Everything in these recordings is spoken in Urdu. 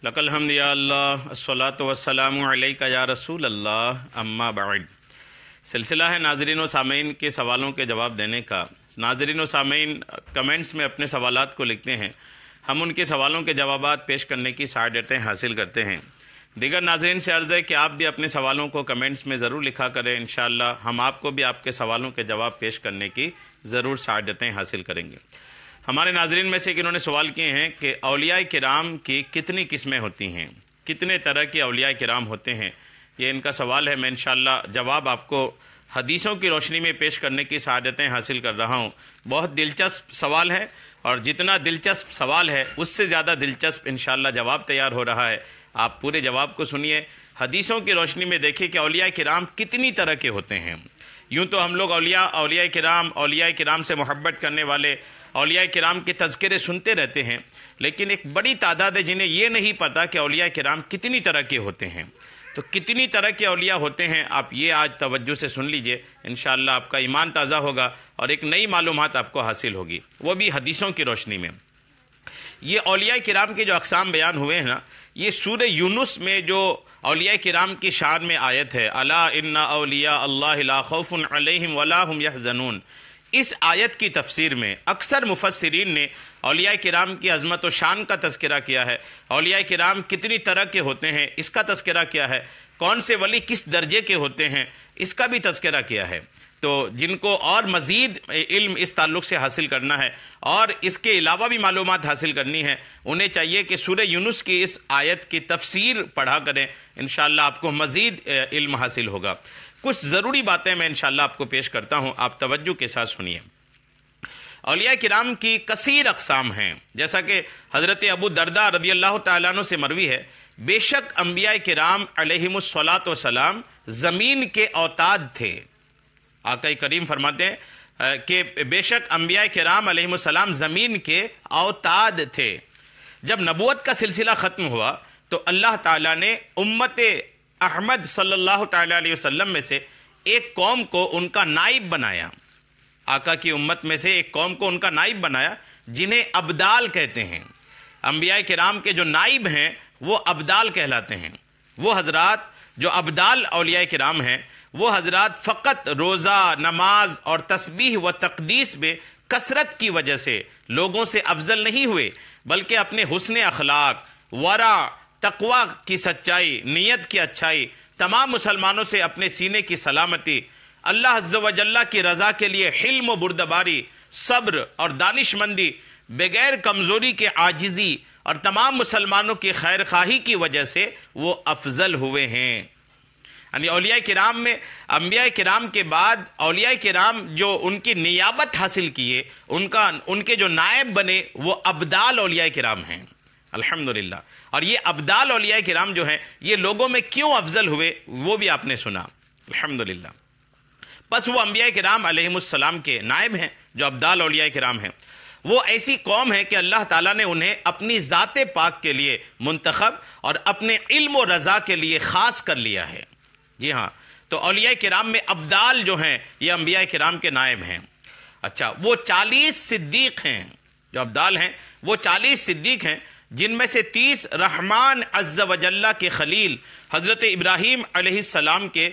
لک الحمد یا اللہ الصلاۃ والسلام علیک یا رسول اللہ اما بعد۔ سلسلہ ہے ناظرین و سامعین کے سوالوں کے جواب دینے کا۔ ناظرین و سامعین کمنٹس میں اپنے سوالات کو لکھتے ہیں، ہم ان کے سوالوں کے جوابات پیش کرنے کی سعادتیں حاصل کرتے ہیں۔ دیگر ناظرین سے عرض ہے کہ آپ بھی اپنے سوالوں کو کمنٹس میں ضرور لکھا کریں، انشاءاللہ ہم آپ کو بھی آپ کے سوالوں کے جواب پیش کرنے کی ضرور سعادتیں حاصل کریں گے۔ ہمارے ناظرین میں سے انہوں نے سوال کیے ہیں کہ اولیاء کرام کی کتنی قسمیں ہوتی ہیں، کتنے طرح کے اولیاء کرام ہوتے ہیں، یہ ان کا سوال ہے۔ میں انشاءاللہ جواب آپ کو حدیثوں کی روشنی میں پیش کرنے کی سعادتیں حاصل کر رہا ہوں۔ بہت دلچسپ سوال ہے، اور جتنا دلچسپ سوال ہے اس سے زیادہ دلچسپ انشاءاللہ جواب تیار ہو رہا ہے۔ آپ پورے جواب کو سنیے، حدیثوں کی روشنی میں دیکھیں کہ اولیاء کرام کتنی طرح کے ہوتے ہیں۔ یوں تو ہم لوگ اولیاء کرام سے محبت کرنے والے اولیاء کرام کے تذکرے سنتے رہتے ہیں، لیکن ایک بڑی تعداد ہے جنہیں یہ نہیں پتہ کہ اولیاء کرام کتنی طرح کے ہوتے ہیں۔ تو کتنی طرح کے اولیاء ہوتے ہیں آپ یہ آج توجہ سے سن لیجئے، انشاءاللہ آپ کا ایمان تازہ ہوگا اور ایک نئی معلومات آپ کو حاصل ہوگی، وہ بھی حدیثوں کی روشنی میں۔ یہ اولیاء کرام کے جو اقسام بیان ہوئے ہیں نا، یہ سورہ یونس میں جو اولیاء کرام کی شان میں آیت ہے، الا ان اولیاء اللہ لا خوف علیہم ولا هم يحزنون، اس آیت کی تفسیر میں اکثر مفسرین نے اولیاء کرام کی عظمت و شان کا تذکرہ کیا ہے، اولیاء کرام کتنی طرح کے ہوتے ہیں اس کا تذکرہ کیا ہے، کون سے ولی کس درجے کے ہوتے ہیں اس کا بھی تذکرہ کیا ہے۔ تو جن کو اور مزید علم اس تعلق سے حاصل کرنا ہے اور اس کے علاوہ بھی معلومات حاصل کرنی ہے، انہیں چاہیے کہ سورہ یونس کی اس آیت کی تفسیر پڑھا کریں، انشاءاللہ آپ کو مزید علم حاصل ہوگا۔ کچھ ضروری باتیں میں انشاءاللہ آپ کو پیش کرتا ہوں، آپ توجہ کے ساتھ سنیے۔ اولیاء کرام کی کثیر اقسام ہیں، جیسا کہ حضرت ابو درداء رضی اللہ تعالیٰ عنہ سے مروی ہے، بے شک انبیاء کرام علیہم الصلاۃ والسلام زمین کے اوتاد تھے۔ آقا کریم فرماتے ہیں کہ بے شک انبیاء کرام علیہم السلام زمین کے اوتاد تھے۔ جب نبوت کا سلسلہ ختم ہوا تو اللہ تعالیٰ نے امت احمد صلی اللہ تعالیٰ علیہ وسلم میں سے ایک قوم کو ان کا نائب بنایا، آقا کی امت میں سے ایک قوم کو ان کا نائب بنایا، جنہیں ابدال کہتے ہیں۔ انبیاء کرام کے جو نائب ہیں وہ ابدال کہلاتے ہیں۔ وہ حضرات جو ابدال اولیاء کرام ہیں، وہ حضرات فقط روزہ، نماز اور تسبیح و تقدیس میں کثرت کی وجہ سے لوگوں سے افضل نہیں ہوئے، بلکہ اپنے حسن اخلاق، ورع، تقوی کی سچائی، نیت کی اچھائی، تمام مسلمانوں سے اپنے سینے کی سلامتی، اللہ عز و جل کی رضا کے لیے حلم و بردباری، صبر اور دانش مندی، بغیر کمزوری کے عاجزی اور تمام مسلمانوں کی خیر خواہی کی وجہ سے وہ افضل ہوئے ہیں۔ یعنی اولیاء کرام میں انبیاء کرام کے بعد اولیاء کرام جو ان کی نیابت حاصل کیے، ان کے جو نائب بنے وہ ابدال اولیاء کرام ہیں، الحمدللہ۔ اور یہ ابدال اولیاء کرام جو ہیں یہ لوگوں میں کیوں افضل ہوئے وہ بھی آپ نے سنا، الحمدللہ۔ بس وہ انبیاء کرام علیہم السلام کے نائب ہیں جو ابدال اولیاء کرام ہیں۔ وہ ایسی قوم ہے کہ اللہ تعالیٰ نے انہیں اپنی ذات پاک کے لیے منتخب اور اپنے علم و رضا کے لیے خاص کر لیا ہے۔ جی ہاں، تو اولیاء کرام میں ابدال جو ہیں یہ انبیاء کرام کے نائب ہیں۔ اچھا، وہ 40 صدیق ہیں، جو ابدال ہیں وہ 40 صدیق ہیں، جن میں سے 30 رحمان عز و جل کے خلیل حضرت ابراہیم علیہ السلام کے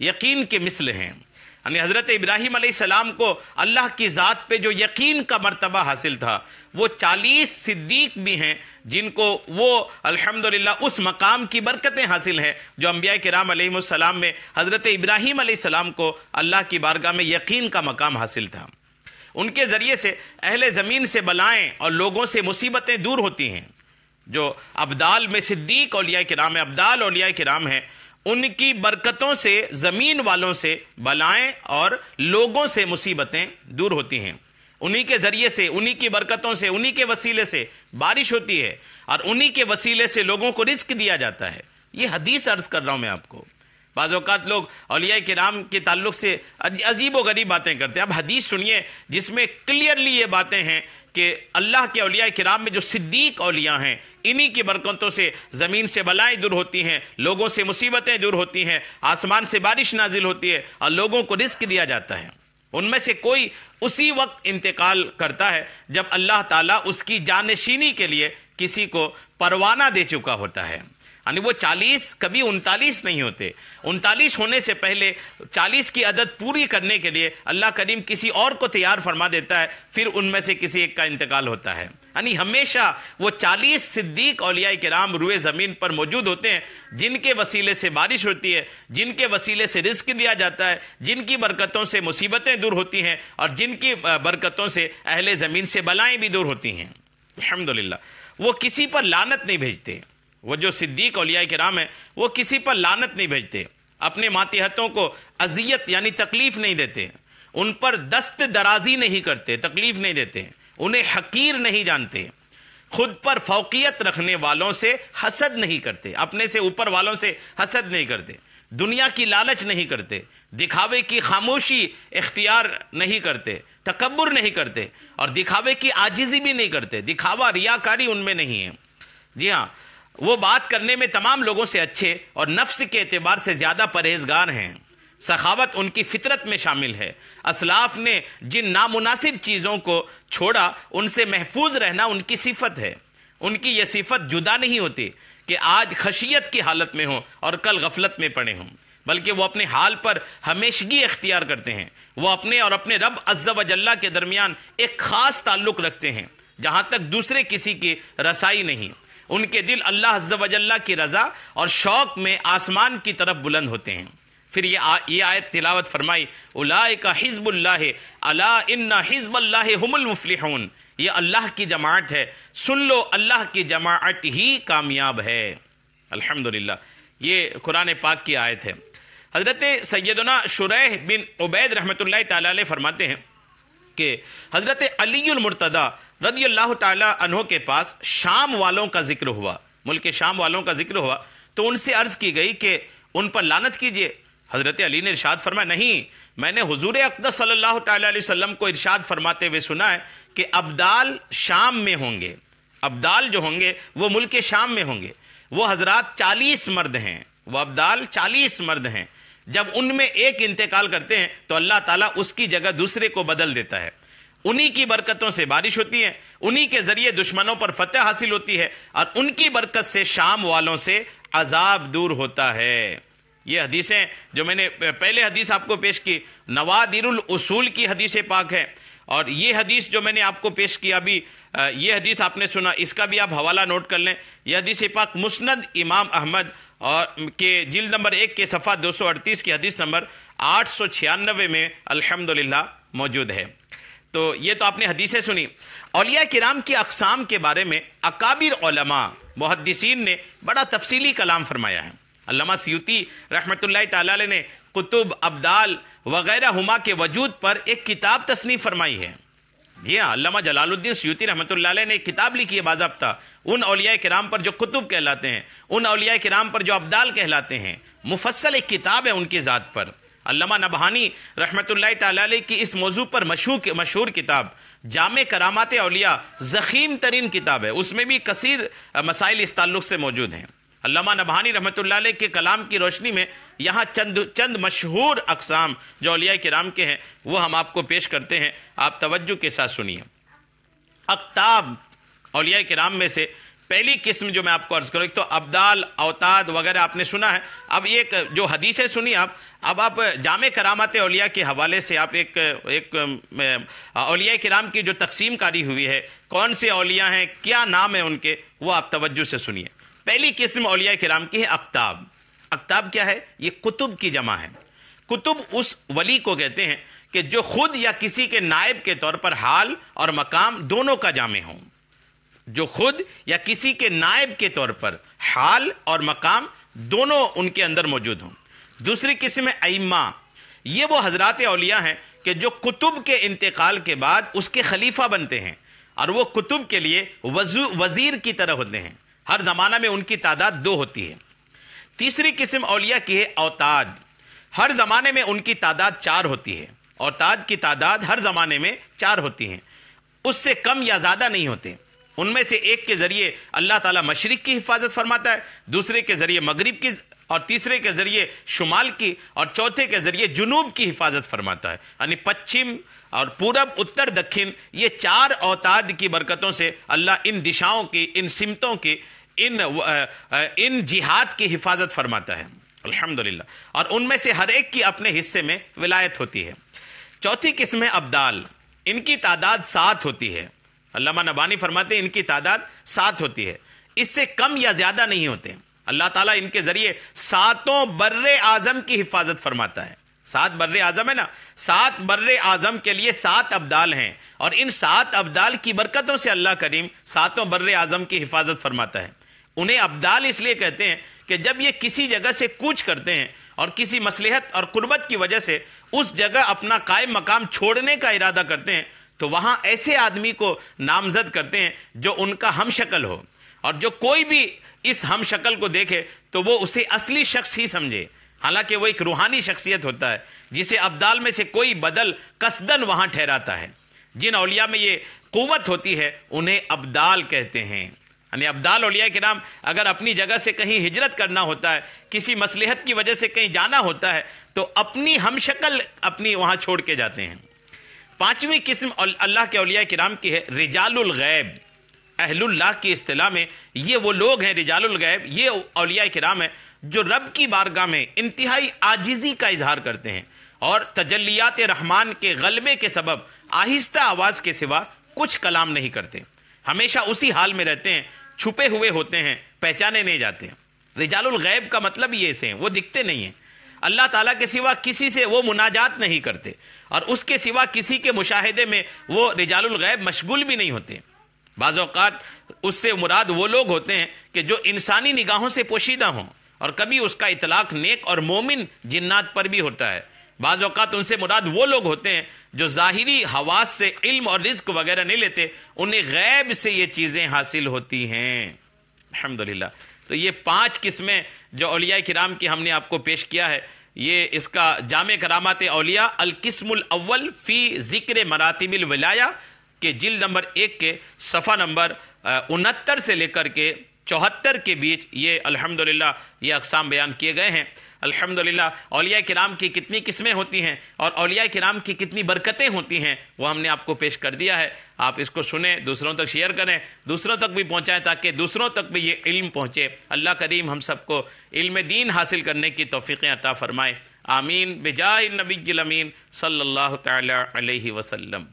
یقین کے مثل ہیں۔ یعنی حضرت ابراہیم علیہ السلام کو اللہ کی ذات پہ جو یقین کا مرتبہ حاصل تھا، وہ 40 صدیق بھی ہیں جن کو وہ الحمدللہ اس مقام کی برکتیں حاصل ہیں جو انبیاء کرام علیہ السلام میں حضرت ابراہیم علیہ السلام کو اللہ کی بارگاہ میں یقین کا مقام حاصل تھا۔ ان کے ذریعے سے اہل زمین سے بلائیں اور لوگوں سے مصیبتیں دور ہوتی ہیں۔ جو ابدال میں صدیق اولیاء کرام ہیں، ابدال اولیاء کرام ہیں، ان کی برکتوں سے زمین والوں سے بلائیں اور لوگوں سے مصیبتیں دور ہوتی ہیں۔ انہی کے ذریعے سے، انہی کی برکتوں سے، انہی کے وسیلے سے بارش ہوتی ہے اور انہی کے وسیلے سے لوگوں کو رزق دیا جاتا ہے۔ یہ حدیث عرض کر رہا ہوں میں آپ کو۔ بعض اوقات لوگ اولیاء کرام کے تعلق سے عجیب و غریب باتیں کرتے ہیں۔ اب حدیث سنیے جس میں کلیئرلی یہ باتیں ہیں کہ اللہ کے اولیاء کرام میں جو صدیق اولیاء ہیں، انہی کی برکتوں سے زمین سے بلائیں دور ہوتی ہیں، لوگوں سے مصیبتیں دور ہوتی ہیں، آسمان سے بارش نازل ہوتی ہے اور لوگوں کو رزق دیا جاتا ہے۔ ان میں سے کوئی اسی وقت انتقال کرتا ہے جب اللہ تعالیٰ اس کی جانشینی کے لیے کسی کو پروانہ دے چکا ہوتا ہے. یعنی وہ 40 کبھی 39 نہیں ہوتے. 39 ہونے سے پہلے 40 کی عدد پوری کرنے کے لیے اللہ کریم کسی اور کو تیار فرما دیتا ہے، پھر ان میں سے کسی ایک کا انتقال ہوتا ہے. یعنی ہمیشہ وہ 40 صدیق اولیاء کرام روئے زمین پر موجود ہوتے ہیں، جن کے وسیلے سے بارش ہوتی ہے، جن کے وسیلے سے رزق دیا جاتا ہے، جن کی برکتوں سے مصیبتیں دور ہوتی ہیں، اور جن کی برکتوں سے اہل زمین سے بلائیں بھی دور ہوتی ہیں. الحمدللہ وہ کسی پر لعنت نہیں بھیجتے. وہ جو صدیق اولیاء کرام ہیں وہ کسی پر لعنت نہیں بھیجتے، اپنے ماتحتوں کو اذیت یعنی تکلیف نہیں دیتے، ان پر دست درازی نہیں کرتے، تکلیف نہیں دیتے، انہیں حقیر نہیں جانتے، خود پر فوقیت رکھنے والوں سے حسد نہیں کرتے، اپنے سے اوپر والوں سے حسد نہیں کرتے، دنیا کی لالچ نہیں کرتے، دکھاوے کی خاموشی اختیار نہیں کرتے، تکبر نہیں کرتے، اور دکھاوے کی عاجزی بھی نہیں کرتے. دکھاوا ریاکاری ان میں نہیں ہے. جی ہاں، وہ بات کرنے میں تمام لوگوں سے اچھے اور نفس کے اعتبار سے زیادہ پرہیزگار ہیں. سخاوت ان کی فطرت میں شامل ہے. اسلاف نے جن نامناسب چیزوں کو چھوڑا ان سے محفوظ رہنا ان کی صفت ہے. ان کی یہ صفت جدا نہیں ہوتی کہ آج خشیت کی حالت میں ہوں اور کل غفلت میں پڑے ہوں، بلکہ وہ اپنے حال پر ہمیشگی اختیار کرتے ہیں. وہ اپنے اور اپنے رب عز و جل کے درمیان ایک خاص تعلق رکھتے ہیں جہاں تک دوسرے کسی کی رسائی نہیں. ان کے دل اللہ عز و جل کی رضا اور شوق میں آسمان کی طرف بلند ہوتے ہیں. پھر یہ آیت تلاوت فرمائی، اولئک حزب اللہ الا ان حزب اللہ هم المفلحون. یہ اللہ کی جماعت ہے، سن لو اللہ کی جماعت ہی کامیاب ہے. الحمدللہ یہ قرآن پاک کی آیت ہے. حضرت سیدنا شریح بن عبید رحمۃ اللہ تعالی علیہ فرماتے ہیں کہ حضرت علی المرتضی رضی اللہ تعالی عنہ کے پاس شام والوں کا ذکر ہوا، ملک شام والوں کا ذکر ہوا، تو ان سے عرض کی گئی کہ ان پر لعنت کیجئے. حضرت علی نے ارشاد فرمایا، نہیں، میں نے حضور اقدس صلی اللہ تعالی علیہ وسلم کو ارشاد فرماتے ہوئے سنا ہے کہ ابدال شام میں ہوں گے. ابدال جو ہوں گے وہ ملک شام میں ہوں گے. وہ حضرات 40 مرد ہیں، وہ ابدال 40 مرد ہیں. جب ان میں ایک انتقال کرتے ہیں تو اللہ تعالیٰ اس کی جگہ دوسرے کو بدل دیتا ہے. انہی کی برکتوں سے بارش ہوتی ہے، انہی کے ذریعے دشمنوں پر فتح حاصل ہوتی ہے، اور ان کی برکت سے شام والوں سے عذاب دور ہوتا ہے. یہ حدیثیں جو میں نے پہلے حدیث آپ کو پیش کی نوادر الاصول کی حدیث پاک ہے، اور یہ حدیث جو میں نے آپ کو پیش کی ابھی، یہ حدیث آپ نے سنا، اس کا بھی آپ حوالہ نوٹ کر لیں. یہ حدیث پاک مسند امام احمد اور کے جلد نمبر 1 کے صفحہ 238 کی حدیث نمبر 896 میں الحمدللہ موجود ہے. تو یہ تو آپ نے حدیثیں سنی. اولیاء کرام کی اقسام کے بارے میں اکابر علماء محدثین نے بڑا تفصیلی کلام فرمایا ہے. علامہ سیوطی رحمۃ اللہ تعالی علیہ نے قطب، ابدال وغیرہ ہما کے وجود پر ایک کتاب تصنیف فرمائی ہے. جی ہاں، علامہ جلال الدین سیوطی رحمۃ اللہ علیہ نے ایک کتاب لکھی ہے باضابطہ ان اولیاء کرام پر جو قطب کہلاتے ہیں، ان اولیاء کرام پر جو ابدال کہلاتے ہیں. مفصل ایک کتاب ہے ان کی ذات پر. علامہ نبہانی رحمۃ اللہ تعالی علیہ کی اس موضوع پر مشہور کتاب جامع کرامات اولیاء ضخیم ترین کتاب ہے. اس میں بھی کثیر مسائل اس تعلق سے موجود ہیں. علامہ نبہانی رحمۃ اللہ علیہ کے کلام کی روشنی میں یہاں چند مشہور اقسام جو اولیاء کرام کے ہیں وہ ہم آپ کو پیش کرتے ہیں. آپ توجہ کے ساتھ سنیے. اقطاب اولیاء کرام میں سے پہلی قسم جو میں آپ کو عرض کروں، ایک تو ابدال، اوتاد وغیرہ آپ نے سنا ہے. اب ایک جو حدیثیں سنی آپ جامع کرامات اولیاء کے حوالے سے آپ ایک اولیاء کرام کی جو تقسیم کاری ہوئی ہے، کون سے اولیاء ہیں، کیا نام ہے ان کے، وہ آپ توجہ سے سنیے. پہلی قسم اولیاء کرام کی ہے اقطاب. اقطاب کیا ہے؟ یہ قطب کی جمع ہے. قطب اس ولی کو کہتے ہیں کہ جو خود یا کسی کے نائب کے طور پر حال اور مقام دونوں کا جامع ہوں. جو خود یا کسی کے نائب کے طور پر حال اور مقام دونوں ان کے اندر موجود ہوں. دوسری قسم ہے ائمہ. یہ وہ حضرات اولیاء ہیں کہ جو قطب کے انتقال کے بعد اس کے خلیفہ بنتے ہیں، اور وہ قطب کے لیے وزیر کی طرح ہوتے ہیں. ہر زمانہ میں ان کی تعداد 2 ہوتی ہے. تیسری قسم اولیاء کی ہے اوتاد. ہر زمانے میں ان کی تعداد 4 ہوتی ہے. اوتاد کی تعداد ہر زمانے میں 4 ہوتی ہیں، اس سے کم یا زیادہ نہیں ہوتے. ان میں سے ایک کے ذریعے اللہ تعالیٰ مشرق کی حفاظت فرماتا ہے، دوسرے کے ذریعے مغرب کی اور تیسرے کے ذریعے شمال کی اور چوتھے کے ذریعے جنوب کی حفاظت فرماتا ہے. یعنی پچھم اور پورب، اتر، دکھن، یہ 4 اوتاد کی برکتوں سے اللہ ان دشاؤں کی، ان سمتوں کی، ان جہات کی حفاظت فرماتا ہے الحمدللہ. اور ان میں سے ہر ایک کی اپنے حصے میں ولایت ہوتی ہے. چوتھی قسم ہے ابدال. ان کی تعداد 7 ہوتی ہے. علامہ نبانی فرماتے ہیں ان کی تعداد 7 ہوتی ہے، اس سے کم یا زیادہ نہیں ہوتے. اللہ تعالیٰ ان کے ذریعے 7 بر اعظم کی حفاظت فرماتا ہے. 7 بر اعظم ہے نا، 7 بر اعظم کے لیے 7 ابدال ہیں، اور ان 7 ابدال کی برکتوں سے اللہ کریم 7 بر اعظم کی حفاظت فرماتا ہے. انہیں ابدال اس لیے کہتے ہیں کہ جب یہ کسی جگہ سے کوچ کرتے ہیں اور کسی مصلحت اور قربت کی وجہ سے اس جگہ اپنا قائم مقام چھوڑنے کا ارادہ کرتے ہیں تو وہاں ایسے آدمی کو نامزد کرتے ہیں جو ان کا ہم شکل ہو، اور جو کوئی بھی اس ہم شکل کو دیکھے تو وہ اسے اصلی شخص ہی سمجھے، حالانکہ وہ ایک روحانی شخصیت ہوتا ہے جسے ابدال میں سے کوئی بدل قصدن وہاں ٹھہراتا ہے. جن اولیاء میں یہ قوت ہوتی ہے انہیں ابدال کہتے ہیں. یعنی ابدال اولیاء کرام اگر اپنی جگہ سے کہیں ہجرت کرنا ہوتا ہے، کسی مصلحت کی وجہ سے کہیں جانا ہوتا ہے تو اپنی ہم شکل اپنی وہاں چھوڑ کے جاتے ہیں. 5ویں قسم اللہ کے اولیاء کرام کی ہے رجال الغیب. اہل اللہ کی اصطلاح میں یہ وہ لوگ ہیں رجال الغیب، یہ اولیاء کرام ہیں جو رب کی بارگاہ میں انتہائی عاجزی کا اظہار کرتے ہیں اور تجلیات رحمان کے غلبے کے سبب آہستہ آواز کے سوا کچھ کلام نہیں کرتے. ہمیشہ اسی حال میں رہتے ہیں، چھپے ہوئے ہوتے ہیں، پہچانے نہیں جاتے ہیں. رجال الغیب کا مطلب یہ سے ہیں، وہ دکھتے نہیں ہیں. اللہ تعالیٰ کے سوا کسی سے وہ مناجات نہیں کرتے، اور اس کے سوا کسی کے مشاہدے میں وہ رجال الغیب مشغول بھی نہیں ہوتے. بعض اوقات اس سے مراد وہ لوگ ہوتے ہیں کہ جو انسانی نگاہوں سے پوشیدہ ہوں، اور کبھی اس کا اطلاق نیک اور مومن جنات پر بھی ہوتا ہے. بعض اوقات ان سے مراد وہ لوگ ہوتے ہیں جو ظاہری حواس سے علم اور رزق وغیرہ نہیں لیتے، انہیں غیب سے یہ چیزیں حاصل ہوتی ہیں الحمدللہ. تو یہ 5 قسمیں جو اولیاء کرام کی ہم نے آپ کو پیش کیا ہے، یہ اس کا جامع کرامات اولیاء القسم الاول فی ذکر مراتب الولایہ کے جلد نمبر 1 کے صفحہ نمبر 69 سے لے کر کے 74 کے بیچ یہ الحمدللہ یہ اقسام بیان کیے گئے ہیں. الحمدللہ اولیاء کرام کی کتنی قسمیں ہوتی ہیں اور اولیاء کرام کی کتنی برکتیں ہوتی ہیں وہ ہم نے آپ کو پیش کر دیا ہے. آپ اس کو سنیں، دوسروں تک شیئر کریں، دوسروں تک بھی پہنچائیں تاکہ دوسروں تک بھی یہ علم پہنچے. اللہ کریم ہم سب کو علم دین حاصل کرنے کی توفیقیں عطا فرمائے. آمین بجاہ النبی الامین صلی اللہ تعالی علیہ وسلم.